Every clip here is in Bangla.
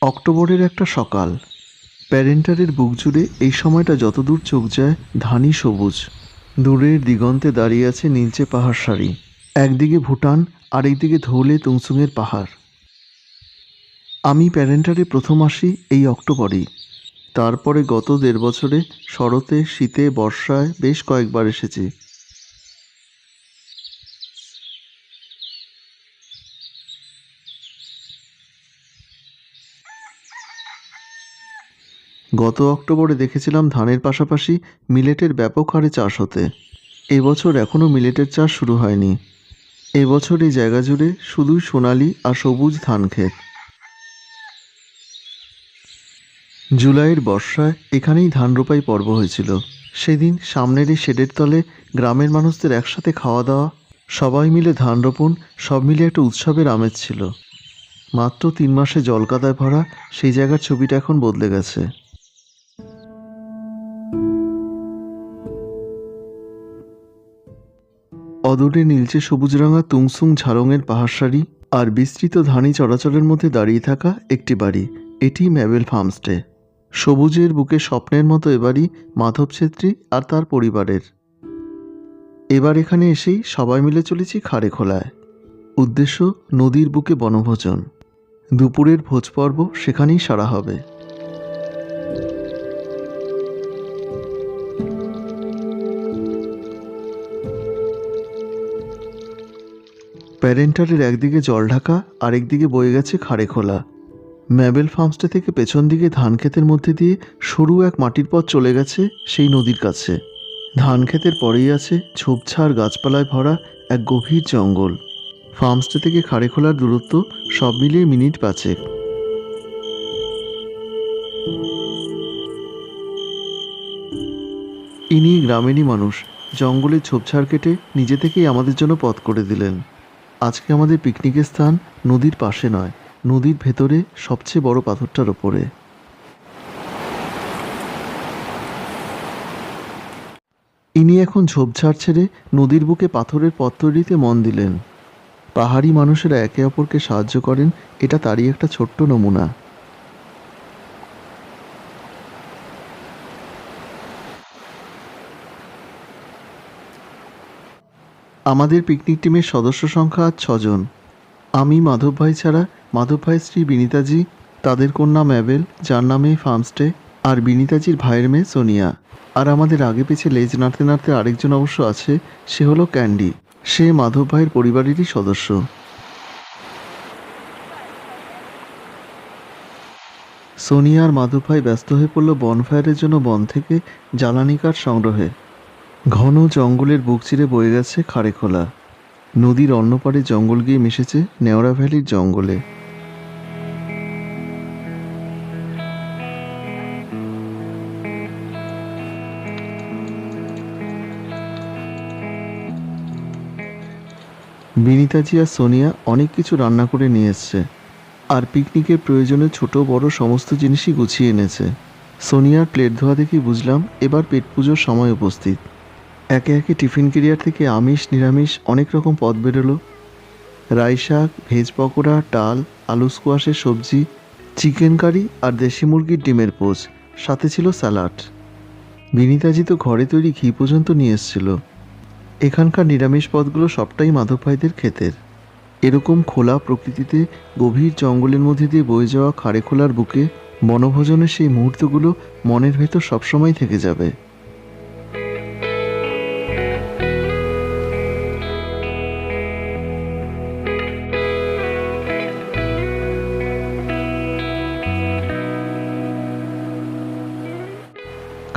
অক্টোবরের একটা সকাল। প্যারেন্টারের বুক জুড়ে এই সময়টা যতদূর চোখ যায় ধানি সবুজ। দূরের দিগন্তে দাঁড়িয়ে আছে নীলচে পাহাড় সারি। একদিকে ভুটান, আরেকদিকে ধৌলে তুংসুংয়ের পাহাড়। আমি প্যারেন্টারে প্রথম আসি এই অক্টোবরেই। তারপরে গত 1.5 বছরে শরতে, শীতে, বর্ষায় বেশ কয়েকবার এসেছি। গত অক্টোবরে দেখেছিলাম ধানের পাশাপাশি মিলেটের ব্যাপক হারে চাষ হতে। এবছর এখনও মিলেটের চাষ শুরু হয়নি। এবছর এই জায়গা জুড়ে শুধুই সোনালি আর সবুজ ধান ক্ষেত। জুলাইয়ের বর্ষায় এখানেই ধান রোপাই পর্ব হয়েছিল। সেদিন সামনের এই শেডের তলে গ্রামের মানুষদের একসাথে খাওয়া দাওয়া, সবাই মিলে ধান রোপণ, সব মিলে একটা উৎসবের আমেজ ছিল। মাত্র 3 মাসে জলকাদায় ভরা সেই জায়গার ছবিটা এখন বদলে গেছে। অদূরে নীলচে সবুজ রঙা তুংসুং ঝালংয়ের পাহাড়সারি আর বিস্তৃত ধানি চরাচরের মধ্যে দাঁড়িয়ে থাকা একটি বাড়ি, এটি ম্যাবেল ফার্মস্টে। সবুজের বুকে স্বপ্নের মতো এবারই মাধব ছেত্রী আর তার পরিবারের। এবার এখানে এসেই সবাই মিলে চলেছি খাড়েখোলায়। উদ্দেশ্য নদীর বুকে বনভোজন। দুপুরের ভোজপর্ব সেখানেই সারা হবে। প্যারেন্টারের একদিকে জলঢাকা, আরেকদিকে বয়ে গেছে খাড়েখোলা। ম্যাবেল ফার্মস্টে থেকে পেছন দিকে ধান ক্ষেতের মধ্যে দিয়ে সরু এক মাটির পথ চলে গেছে সেই নদীর কাছে। ধান ক্ষেতের পরেই আছে ঝোপঝাড় গাছপালায় ভরা এক গভীর জঙ্গল। ফার্মস্টে থেকে খাড়েখোলার দূরত্ব সব মিলিয়ে মিনিট 5। ইনি গ্রামেরই মানুষ, জঙ্গলের ঝোপঝাড় কেটে নিজে থেকেই আমাদের জন্য পথ করে দিলেন। আজকে আমাদের পিকনিকের স্থান নদীর পাশে নয়, নদীর ভেতরে সবচেয়ে বড় পাথরটার ওপরে। ইনি এখন ঝোপঝাড় ছেড়ে নদীর বুকে পাথরের পথ তৈরিতে মন দিলেন। পাহাড়ি মানুষেরা একে অপরকে সাহায্য করেন, এটা তারই একটা ছোট্ট নমুনা। আমাদের পিকনিক টিমের সদস্য সংখ্যা আজ 6 জন। আমি, মাধব ভাই ছাড়া মাধব ভাইয়ের স্ত্রী বিনিতাজি, তাদের কন্যা ম্যাবেল যার নামে ফার্মস্টে, আর বিনিতাজির ভাইয়ের মেয়ে সোনিয়া। আর আমাদের আগে পিছে লেজ নাড়তে নাড়তে আরেকজন অবশ্য আছে, সে হলো ক্যান্ডি। সে মাধব ভাইয়ের পরিবারেরই সদস্য। সোনিয়া আর মাধব ভাই ব্যস্ত হয়ে পড়ল বনফায়ারের জন্য বন থেকে জ্বালানি কাঠ সংগ্রহে। ঘন জঙ্গলের বুক চিরে বয়ে গেছে খাড়েখোলা। নদীর অন্য পাড়ে জঙ্গল গিয়ে মিশেছে নেওড়া ভ্যালির জঙ্গলে। বিনিতাজি আর সোনিয়া অনেক কিছু রান্না করে নিয়ে এসছে, আর পিকনিকের প্রয়োজনে ছোট বড় সমস্ত জিনিসই গুছিয়ে এনেছে। সোনিয়ার প্লেট ধোয়া দেখেই বুঝলাম এবার পেট পুজোর সময় উপস্থিত। একে একে টিফিন কেরিয়ার থেকে আমিষ নিরামিষ অনেক রকম পদ বেরোলো। রাই শাক, ভেজ পকোড়া, ডাল, আলু স্কোয়াশের সবজি, চিকেন কারি আর দেশি মুরগির ডিমের পোচ, সাথে ছিল স্যালাড। বিনিতাজি তো ঘরে তৈরি ঘি পর্যন্ত নিয়ে এসেছিল। এখানকার নিরামিষ পদগুলো সবটাই মাধব ভাইদের ক্ষেতের। এরকম খোলা প্রকৃতিতে গভীর জঙ্গলের মধ্যে দিয়ে বয়ে যাওয়া খাড়েখোলার বুকে বনভোজনের সেই মুহূর্তগুলো মনের ভেতর সবসময় থেকে যাবে।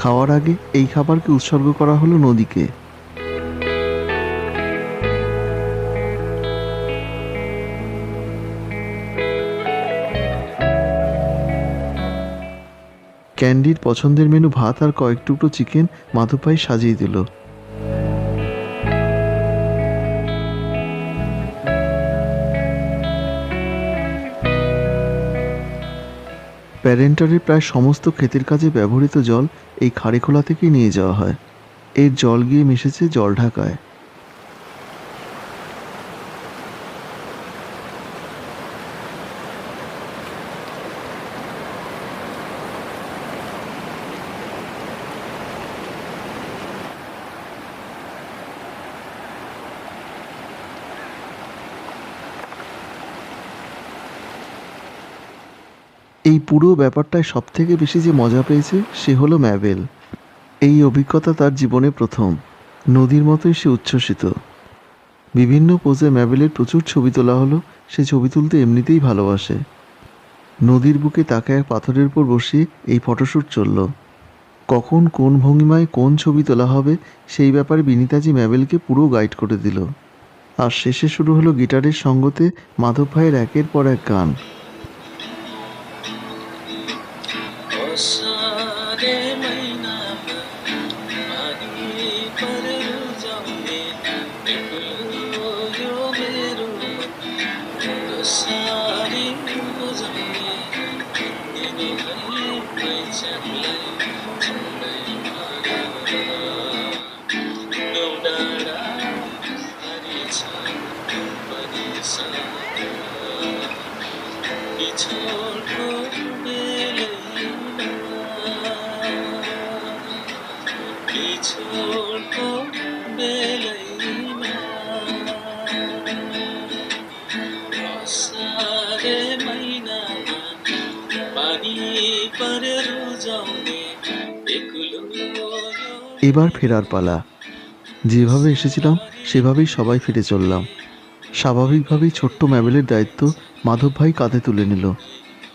খাওয়ার আগে এই খাবারকে উৎসর্গ করা হলো নদীকে। ক্যান্ডির পছন্দের মেনু ভাত আর কয়েক টুকরো চিকেন মাধব ভাই সাজিয়ে দিল। প্যারেন্টারের প্রায় সমস্ত ক্ষেতের কাজে ব্যবহৃত জল এই খাড়েখোলা থেকেই নিয়ে যাওয়া হয়। এর জল গিয়ে মিশেছে জলঢাকায়। এই পুরো ব্যাপারটায় সবথেকে বেশি যে মজা পেয়েছে সে হলো ম্যাবেল। এই অভিজ্ঞতা তার জীবনে প্রথম। নদীর মতোই সে উচ্ছ্বসিত। বিভিন্ন পোজে ম্যাবেলের প্রচুর ছবি তোলা হলো। সে ছবি তুলতে এমনিতেই ভালোবাসে। নদীর বুকে তাকে এক পাথরের উপর বসিয়ে এই ফটোশ্যুট চলল। কখন কোন ভঙ্গিমায় কোন ছবি তোলা হবে সেই ব্যাপারে বিনীতাজি ম্যাবেলকে পুরো গাইড করে দিল। আর শেষে শুরু হলো গিটারের সঙ্গতে মাধব ভাইয়ের একের পর এক গান। এবার ফেরার পালা। যেভাবে এসেছিলাম সেভাবেই সবাই ফিরে চললাম। স্বাভাবিকভাবেই ছোট্ট ম্যাবেলের দায়িত্ব মাধব ভাই কাঁধে তুলে নিল।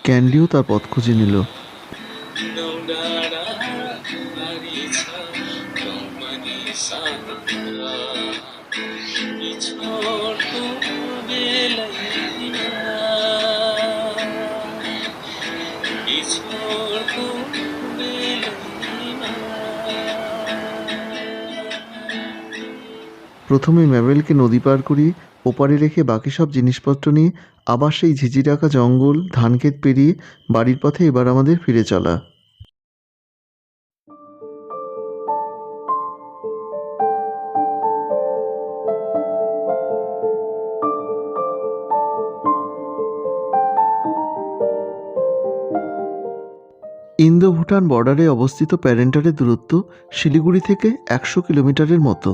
ক্যান্ডিও তার পথ খুঁজে নিল। প্রথমে ম্যাবেলকে নদী পার করিয়ে ওপারে রেখে বাকি সব জিনিসপত্র নিয়ে আবার সেই ঝিঝিরাকা জঙ্গল ধানক্ষেত পেরিয়ে বাড়ির পথে এবার আমাদের ফিরে চলা। ইন্দো ভুটান বর্ডারে অবস্থিত প্যারেন্টারের দূরত্ব শিলিগুড়ি থেকে 100 কিলোমিটারের মতো।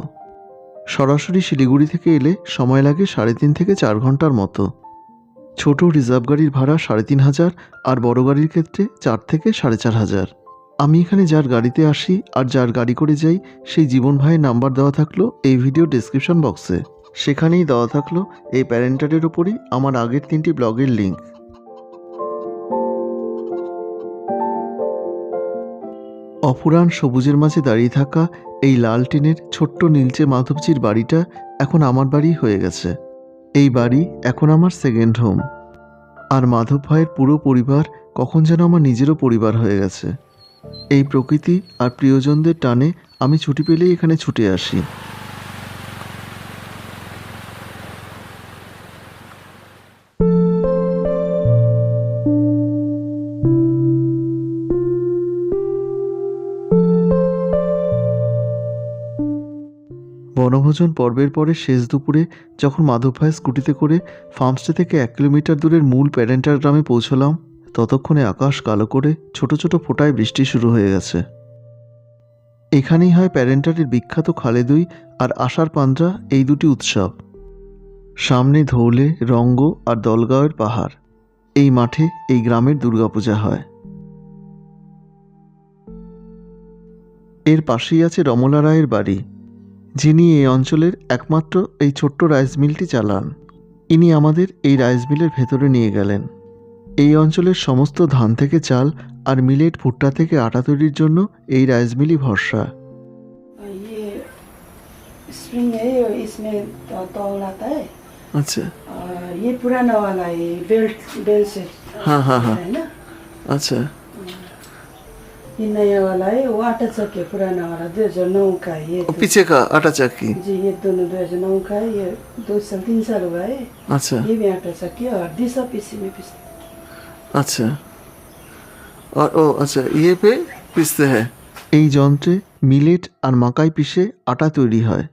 সরাসরি শিলিগুড়ি থেকে এলে সময় লাগে 3.5 থেকে 4 ঘন্টার মতো। ছোট রিজার্ভ গাড়ির ভাড়া 3,500 আর বড় গাড়ির ক্ষেত্রে 4 থেকে 4,500। আমি এখানে যার গাড়িতে আসি আর যার গাড়ি করে যাই সেই জীবন ভাইয়ের নাম্বার দেওয়া থাকলো এই ভিডিও ডেসক্রিপশন বক্সে। সেখানেই দেওয়া থাকলো এই প্যারেন্টারের ওপরই আমার আগের 3টি ব্লগের লিঙ্ক। অফুরান সবুজের মাঝে দাঁড়িয়ে থাকা এই লাল টিনের ছোট্ট নীলচে মাধবজির বাড়িটা এখন আমার বাড়ি হয়ে গেছে। এই বাড়ি এখন আমার সেকেন্ড হোম। আর মাধব ভাইয়ের পুরো পরিবার কখন যেন আমার নিজেরও পরিবার হয়ে গেছে। এই প্রকৃতি আর প্রিয়জনদের টানে আমি ছুটি পেলেই এখানে ছুটে আসি। বনভোজন পর্বের পরে শেষ দুপুরে যখন মাধব ভাই স্কুটিতে করে ফার্মস্টে থেকে 1 কিলোমিটার দূরের মূল প্যারেন্টার গ্রামে পৌঁছলাম, ততক্ষণে আকাশ কালো করে ছোট ছোট ফোঁটায় বৃষ্টি শুরু হয়ে গেছে। এখানেই হয় প্যারেন্টারের বিখ্যাত খালেদুই আর আষাঢ় পান্দ্রা এই দুটি উৎসব। সামনে ধৌলে, রঙ্গ আর দলগাঁওয়ের পাহাড়। এই মাঠে এই গ্রামের দুর্গাপূজা হয়। এর পাশেই আছে রমলা রায়ের বাড়ি, যিনি এই অঞ্চলের একমাত্র এই ছোট্ট রাইস মিলটি চালান। ইনি আমাদের এই রাইস মিলের ভেতরে নিয়ে গেলেন। এই অঞ্চলের সমস্ত ধান থেকে চাল আর মিলেট ভুট্টা থেকে আটা তৈরির জন্য এই রাইস মিলই ভরসা। আচ্ছা, ये पुराना वाला है, बेल्ट से। हाँ हाँ हाँ, है ना, अच्छा। ये नया वाला है, वो आटा चक्की है, पुराना वाला 2009 का है ये। पीछे का आटा चक्की? जी, ये दोनों 2009 का है। ये 2 साल 3 साल हुआ है। अच्छा ये भी आटा चक्की और दिशा पीसी में पीसते। अच्छा, और ओ अच्छा, ये पे পিষতে হয়। এই যন্ত্রে মিলেট আর মাকাই পিষে আটা তৈরি হয়।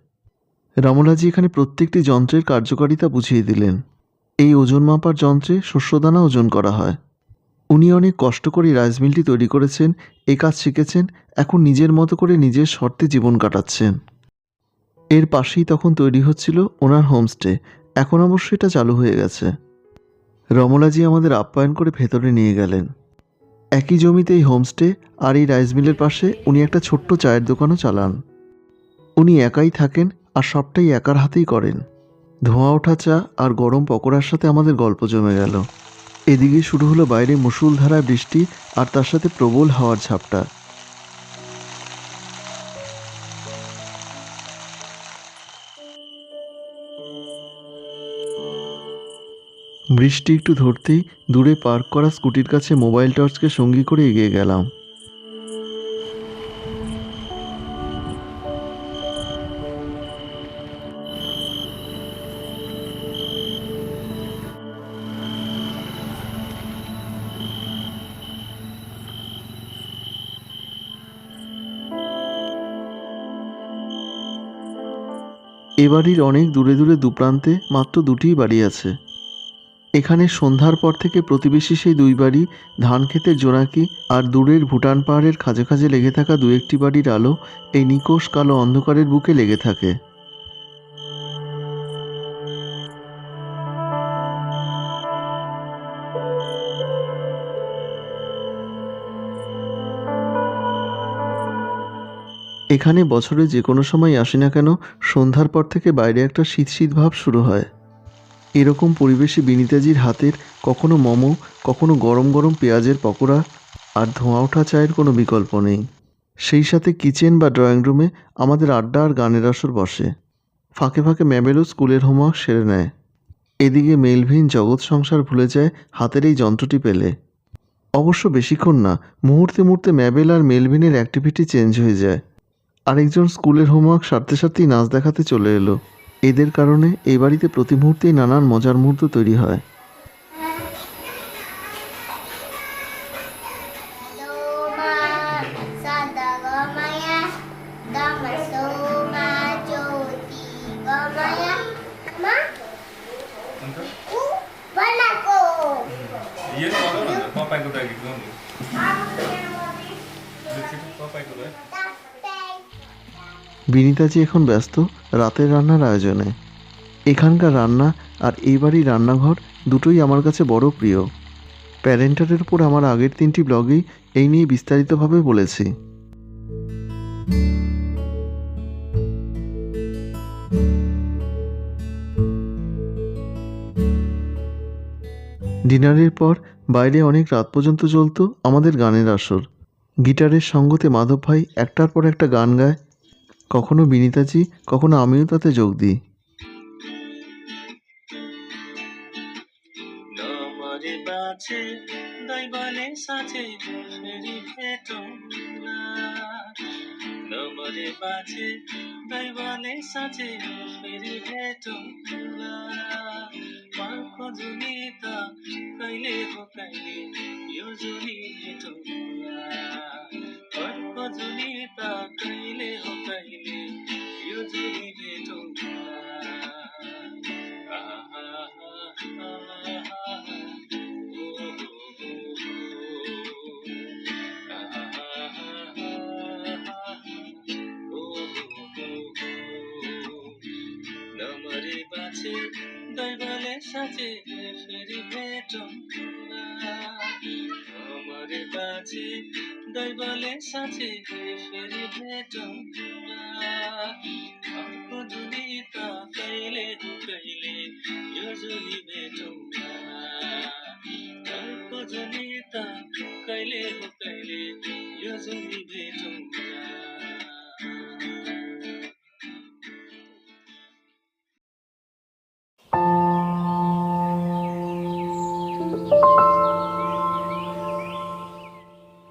রমলাজি এখানে প্রত্যেকটি যন্ত্রের কার্যকারিতা বুঝিয়ে দিলেন। এই ওজন মাপার যন্ত্রে শস্যদানা ওজন করা হয়। উনি অনেক কষ্ট করে রাইস মিলটি তৈরি করেছেন, এই কাজ শিখেছেন, এখন নিজের মতো করে নিজের শর্তে জীবন কাটাচ্ছেন। এর পাশেই তখন তৈরি হচ্ছিল ওনার হোমস্টে। এখন অবশ্য এটা চালু হয়ে গেছে। রমলাজি আমাদের আপ্যায়ন করে ভেতরে নিয়ে গেলেন। একই জমিতেই হোমস্টে আর এই রাইস মিলের পাশে উনি একটা ছোট্ট চায়ের দোকানও চালান। উনি একাই থাকেন আর সবটাই একার হাতেই করেন। ধোঁয়া ওঠা চা আর গরম পকোড়ার সাথে আমাদের গল্প জমে গেল। এদিকে শুরু হলো বাইরে মুষলধারায় বৃষ্টি আর তার সাথে প্রবল হাওয়ার ঝাপটা। বৃষ্টি একটু ধরতেই দূরে পার্ক করা স্কুটির কাছে মোবাইল টর্চকে সঙ্গী করে এগিয়ে গেলাম। এ বাড়ির অনেক দূরে দূরে দুপ্রান্তে মাত্র দুটিই বাড়ি আছে। এখানে সন্ধ্যার পর থেকে প্রতিবেশী সেই দুই বাড়ি, ধান ক্ষেতের জোনাকি আর দূরের ভুটান পাহাড়ের খাঁজে খাঁজে লেগে থাকা দু একটি বাড়ির আলো এই নিকোষ কালো অন্ধকারের বুকে লেগে থাকে। এখানে বছরে যে কোনো সময় আসি না কেন, সন্ধ্যার পর থেকে বাইরে একটা শীত শীত ভাব শুরু হয়। এরকম পরিবেশে বিনিতাজির হাতের কখনো মোমো, কখনো গরম গরম পেঁয়াজের পকোড়া আর ধোঁয়া ওঠা চায়ের কোনো বিকল্প নেই। সেই সাথে কিচেন বা ড্রয়িং রুমে আমাদের আড্ডা আর গানের আসর বসে। ফাঁকে ফাঁকে ম্যাবেলও স্কুলের হোমওয়ার্ক সেরে নেয়। এদিকে মেলভিন জগৎ সংসার ভুলে যায় হাতের এই যন্ত্রটি পেলে। অবশ্য বেশিক্ষণ না, মুহূর্তে মুহূর্তে ম্যাবেল আর মেলভিনের অ্যাক্টিভিটি চেঞ্জ হয়ে যায়। আরেকজন স্কুলের হোমওয়ার্ক সারতে সারতেই নাচ দেখাতে চলে এলো। এদের কারণে এই বাড়িতে প্রতি মুহূর্তেই নানান মজার মুহূর্ত তৈরি হয়। বিনিতাজি এখন ব্যস্ত রাতের রান্নার আয়োজনে। এখানকার রান্না আর এই বাড়ির রান্নাঘর দুটোই আমার কাছে বড় প্রিয়। প্যারেন্টারের উপর আমার আগের 3টি ব্লগেই এই নিয়ে বিস্তারিতভাবে বলেছি। ডিনারের পর বাইরে অনেক রাত পর্যন্ত চলতো আমাদের গানের আসর। গিটারের সঙ্গতে মাধব ভাই একটার পর একটা গান গায়। কখনো বিনিতাজি, কখনো আমিও তাতে যোগ দিই।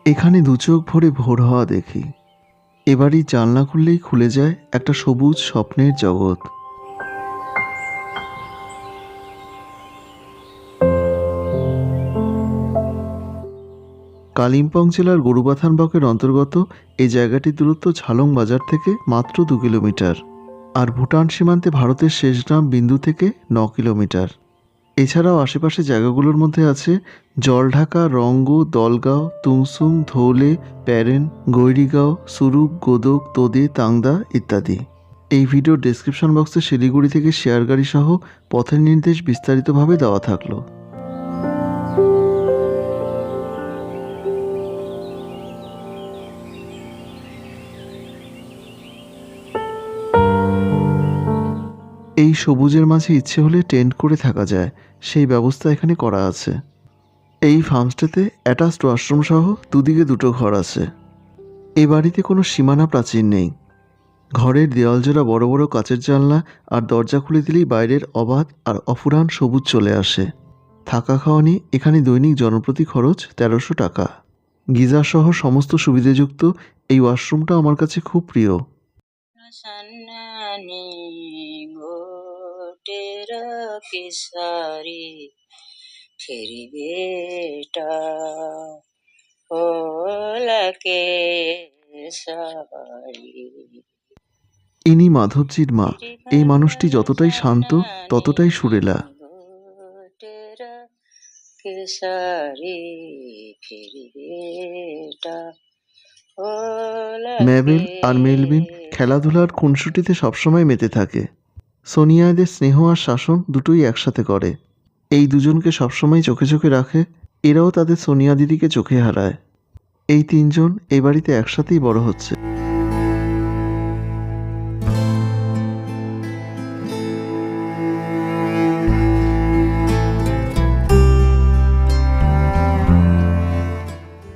এখানে দু চোখ ভরে ভোর হওয়া দেখি। এবারই জানলা খুললেই খুলে যায় একটা সবুজ স্বপ্নের জগৎ। কালিম্পং জেলার গরুবাথান ব্লকের অন্তর্গত এই জায়গাটির দূরত্ব ঝালং বাজার থেকে মাত্র 2 কিলোমিটার আর ভুটান সীমান্তে ভারতের শেষ গ্রাম বিন্দু থেকে 9 কিলোমিটার। এছাড়াও আশেপাশে জায়গাগুলোর মধ্যে আছে জলঢাকা, রংগো, দলগাঁও, তুংসুং, ধৌলে, প্যারেন, গৈরিগাঁও, সুরুক, গোদক, তোদে, তাংদা ইত্যাদি। এই ভিডিওর ডেসক্রিপশন বক্সে শিলিগুড়ি থেকে শেয়ার গাড়ি সহ পথের নির্দেশ বিস্তারিতভাবে দেওয়া থাকলো। এই সবুজের মাঝে ইচ্ছে হলে টেন্ট করে থাকা যায়, সেই ব্যবস্থা এখানে করা আছে। এই ফার্মস্টেতে অ্যাটাচড ওয়াশরুম সহ দুদিকে দুটো ঘর আছে। এ বাড়িতে কোনো সীমানা প্রাচীর নেই। ঘরের দেওয়ালজোড়া বড় বড় কাচের জানলা, আর দরজা খুলে দিলেই বাইরের অবাধ আর অফুরান সবুজ চলে আসে। থাকা খাওয়া নিয়ে এখানে দৈনিক জনপ্রতি খরচ ১৩০০ টাকা। গিজার সহ সমস্ত সুবিধাযুক্ত এই ওয়াশরুমটা আমার কাছে খুব প্রিয়। सन्नानी गोटेर किसारी फिर बेटा होला के सारी। ইনি মাধবজির মা। এই মানুষটি যতটাই শান্ত ততটাই সুরেলা। গোটের কিসারি ফির বেটা होला ম্যাবেল আর মেলভিন খেলাধুলার খুনসুটিতে সবসময় মেতে থাকে। সোনিয়া এদের স্নেহ আর শাসন দুটোই একসাথে করে। এই দুজনকে সবসময় চোখে চোখে রাখে, এরাও তাদের সোনিয়া দিদিকে চোখে হারায়। এই তিনজন এই বাড়িতে একসাথেই বড় হচ্ছে।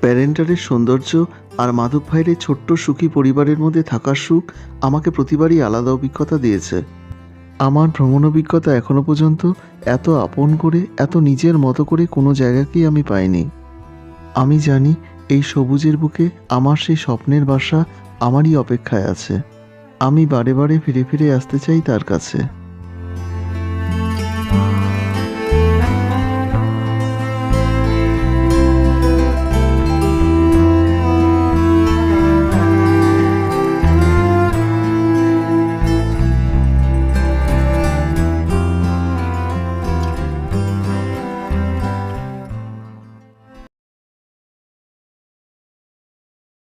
প্যারেন্টারের সৌন্দর্য আর মাধব ভাইয়ের এই ছোট্ট সুখী পরিবারের মধ্যে থাকার সুখ আমাকে প্রতিবারই আলাদা অভিজ্ঞতা দিয়েছে। আমার ভ্রমণ অভিজ্ঞতা এখনো পর্যন্ত এত আপন করে, এত নিজের মতো করে কোনো জায়গাকেই আমি পাইনি। আমি জানি এই সবুজের বুকে আমার সেই স্বপ্নের বাসা আমারই অপেক্ষায় আছে। আমি বারে বারে ফিরে ফিরে আসতে চাই তার কাছে।